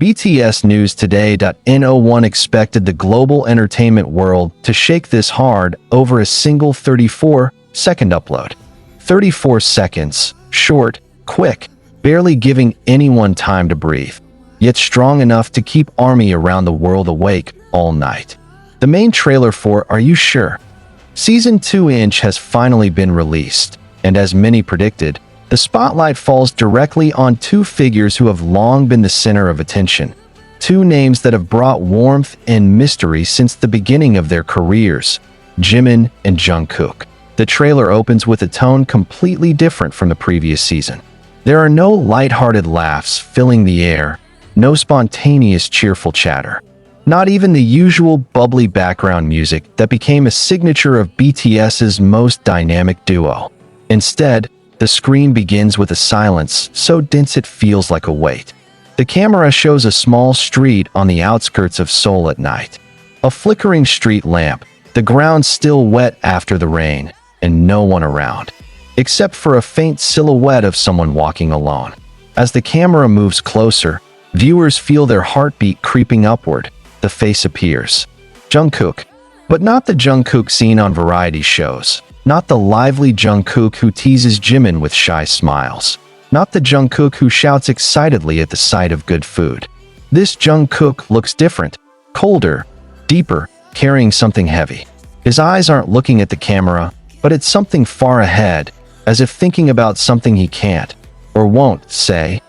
BTS News Today. No one expected the global entertainment world to shake this hard over a single 34-second upload. 34 seconds, short, quick, barely giving anyone time to breathe, yet strong enough to keep ARMY around the world awake all night. The main trailer for Are You Sure? Season 2 has finally been released, and as many predicted, the spotlight falls directly on two figures who have long been the center of attention. Two names that have brought warmth and mystery since the beginning of their careers, Jimin and Jungkook. The trailer opens with a tone completely different from the previous season. There are no lighthearted laughs filling the air, no spontaneous cheerful chatter. Not even the usual bubbly background music that became a signature of BTS's most dynamic duo. Instead, the screen begins with a silence so dense it feels like a weight. The camera shows a small street on the outskirts of Seoul at night. A flickering street lamp, the ground still wet after the rain, and no one around, except for a faint silhouette of someone walking alone. As the camera moves closer, viewers feel their heartbeat creeping upward. The face appears. Jungkook. But not the Jungkook seen on variety shows. Not the lively Jungkook who teases Jimin with shy smiles. Not the Jungkook who shouts excitedly at the sight of good food. This Jungkook looks different, colder, deeper, carrying something heavy. His eyes aren't looking at the camera, but at something far ahead, as if thinking about something he can't, or won't, say.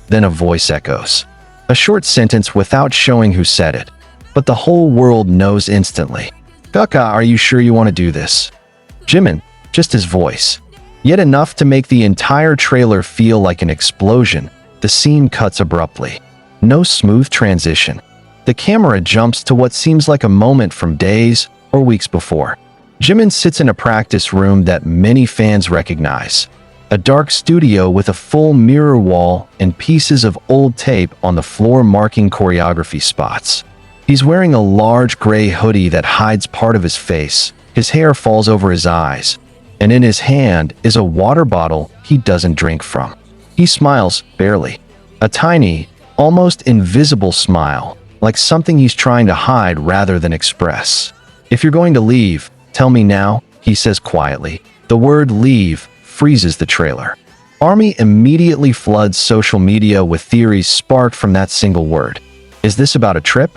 Then a voice echoes. A short sentence without showing who said it, but the whole world knows instantly. Kaka, are you sure you want to do this? Jimin, just his voice. Yet enough to make the entire trailer feel like an explosion. The scene cuts abruptly. No smooth transition. The camera jumps to what seems like a moment from days or weeks before. Jimin sits in a practice room that many fans recognize. A dark studio with a full mirror wall and pieces of old tape on the floor marking choreography spots. He's wearing a large gray hoodie that hides part of his face. His hair falls over his eyes, and in his hand is a water bottle he doesn't drink from. He smiles, barely. A tiny, almost invisible smile, like something he's trying to hide rather than express. If you're going to leave, tell me now, he says quietly. The word leave freezes the trailer. ARMY immediately floods social media with theories sparked from that single word. Is this about a trip?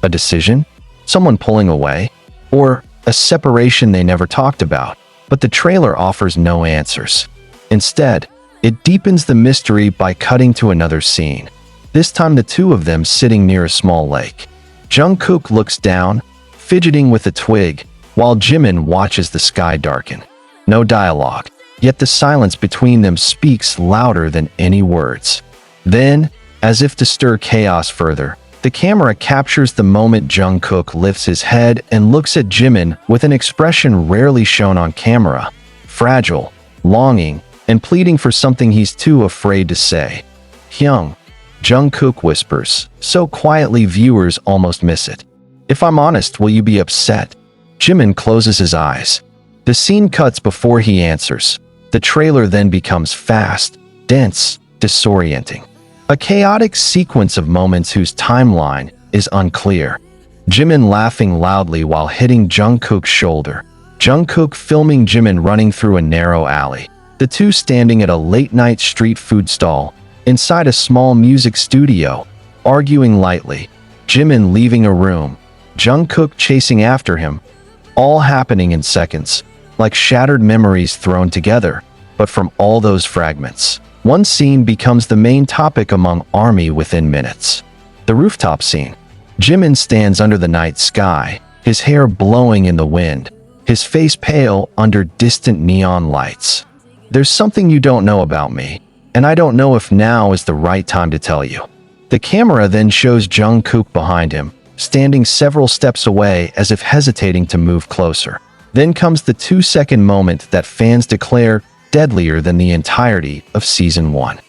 A decision? Someone pulling away? Or a separation they never talked about? But the trailer offers no answers. Instead, it deepens the mystery by cutting to another scene. This time the two of them sitting near a small lake. Jungkook looks down, fidgeting with a twig, while Jimin watches the sky darken. No dialogue, yet the silence between them speaks louder than any words. Then, as if to stir chaos further, the camera captures the moment Jungkook lifts his head and looks at Jimin with an expression rarely shown on camera. Fragile, longing, and pleading for something he's too afraid to say. Hyung, Jungkook whispers, so quietly viewers almost miss it. If I'm honest, will you be upset? Jimin closes his eyes. The scene cuts before he answers. The trailer then becomes fast, dense, disorienting. A chaotic sequence of moments whose timeline is unclear. Jimin laughing loudly while hitting Jungkook's shoulder. Jungkook filming Jimin running through a narrow alley. The two standing at a late-night street food stall, inside a small music studio, arguing lightly. Jimin leaving a room. Jungkook chasing after him. All happening in seconds, like shattered memories thrown together, but from all those fragments. One scene becomes the main topic among ARMY within minutes. The rooftop scene. Jimin stands under the night sky, his hair blowing in the wind, his face pale under distant neon lights. There's something you don't know about me, and I don't know if now is the right time to tell you. The camera then shows Jungkook behind him, standing several steps away as if hesitating to move closer. Then comes the 2-second moment that fans declare deadlier than the entirety of Season 1.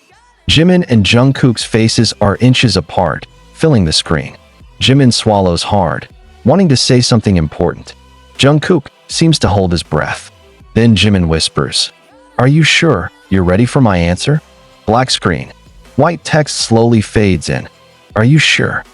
Jimin and Jungkook's faces are inches apart, filling the screen. Jimin swallows hard, wanting to say something important. Jungkook seems to hold his breath. Then Jimin whispers, "Are you sure you're ready for my answer?" Black screen. White text slowly fades in. Are you sure?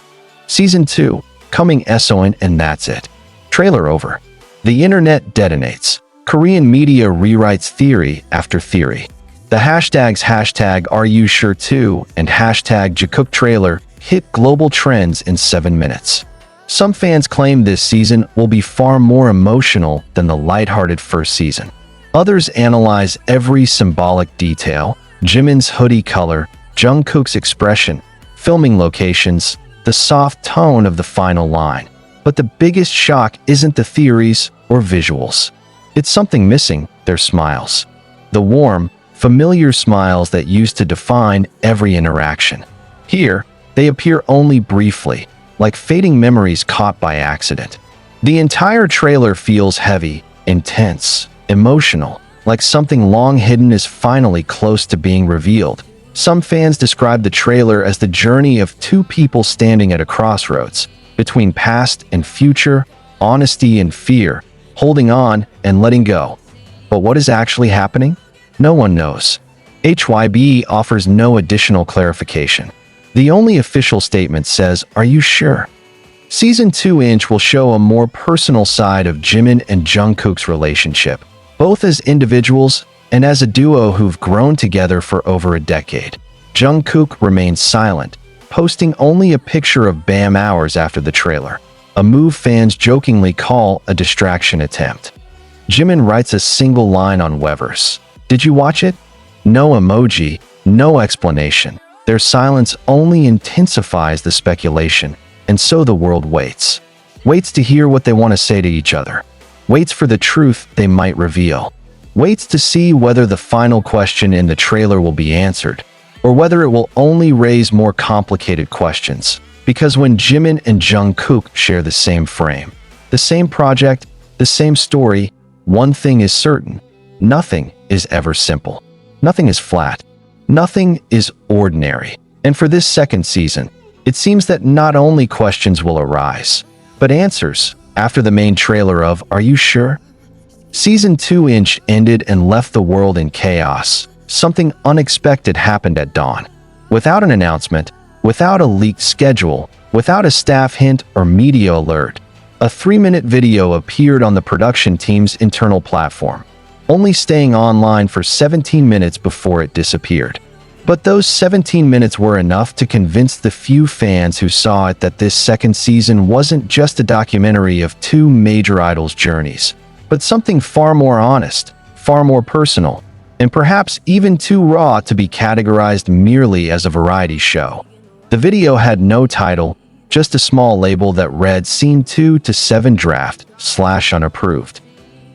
Season 2, coming soon, and that's it. Trailer over. The internet detonates. Korean media rewrites theory after theory. The hashtags #AreYouSure2 and #Jungkook trailer hit global trends in 7 minutes. Some fans claim this season will be far more emotional than the lighthearted first season. Others analyze every symbolic detail: Jimin's hoodie color, Jungkook's expression, filming locations, the soft tone of the final line. But the biggest shock isn't the theories or visuals. It's something missing: their smiles. The warm, familiar smiles that used to define every interaction. Here, they appear only briefly, like fading memories caught by accident. The entire trailer feels heavy, intense, emotional, like something long hidden is finally close to being revealed. Some fans describe the trailer as the journey of two people standing at a crossroads, between past and future, honesty and fear, holding on and letting go. But what is actually happening? No one knows. HYB offers no additional clarification. The only official statement says, "Are you sure?" Season 2 will show a more personal side of Jimin and Jungkook's relationship, both as individuals and as a duo who've grown together for over a decade. Jungkook remains silent, posting only a picture of Bam hours after the trailer, a move fans jokingly call a distraction attempt. Jimin writes a single line on Weverse. "Did you watch it?" No emoji, no explanation. Their silence only intensifies the speculation, and so the world waits. Waits to hear what they want to say to each other. Waits for the truth they might reveal. Waits to see whether the final question in the trailer will be answered, or whether it will only raise more complicated questions. Because when Jimin and Jungkook share the same frame, the same project, the same story, one thing is certain: nothing is ever simple. Nothing is flat. Nothing is ordinary. And for this second season, it seems that not only questions will arise, but answers, after the main trailer of "Are You Sure?" Season 2 ended and left the world in chaos. Something unexpected happened at dawn. Without an announcement, without a leaked schedule, without a staff hint or media alert, a 3-minute video appeared on the production team's internal platform, only staying online for 17 minutes before it disappeared. But those 17 minutes were enough to convince the few fans who saw it that this second season wasn't just a documentary of two major idols' journeys, but something far more honest, far more personal, and perhaps even too raw to be categorized merely as a variety show. The video had no title, just a small label that read Scene 2 to 7 Draft / Unapproved.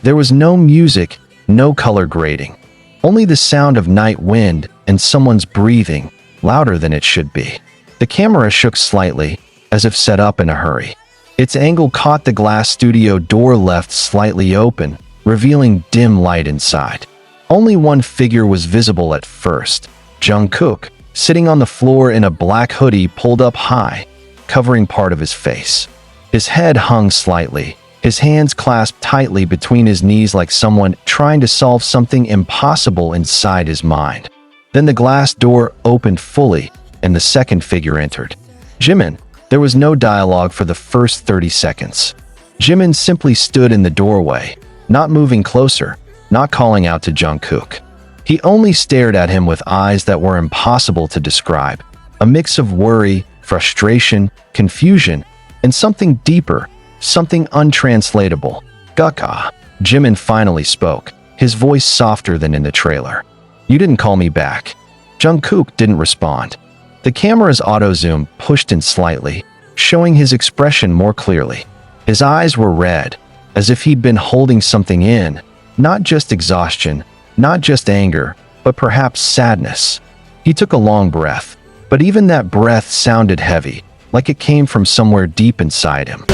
There was no music, no color grading, only the sound of night wind and someone's breathing, louder than it should be. The camera shook slightly, as if set up in a hurry. Its angle caught the glass studio door left slightly open, revealing dim light inside. Only one figure was visible at first: Jungkook, sitting on the floor in a black hoodie pulled up high, covering part of his face. His head hung slightly, his hands clasped tightly between his knees like someone trying to solve something impossible inside his mind. Then the glass door opened fully, and the second figure entered. Jimin. There was no dialogue for the first 30 seconds. Jimin simply stood in the doorway, not moving closer, not calling out to Jungkook. He only stared at him with eyes that were impossible to describe, a mix of worry, frustration, confusion, and something deeper, something untranslatable. "Gukka." Jimin finally spoke, his voice softer than in the trailer. "You didn't call me back." Jungkook didn't respond. The camera's auto-zoom pushed in slightly, showing his expression more clearly. His eyes were red, as if he'd been holding something in, not just exhaustion, not just anger, but perhaps sadness. He took a long breath, but even that breath sounded heavy, like it came from somewhere deep inside him.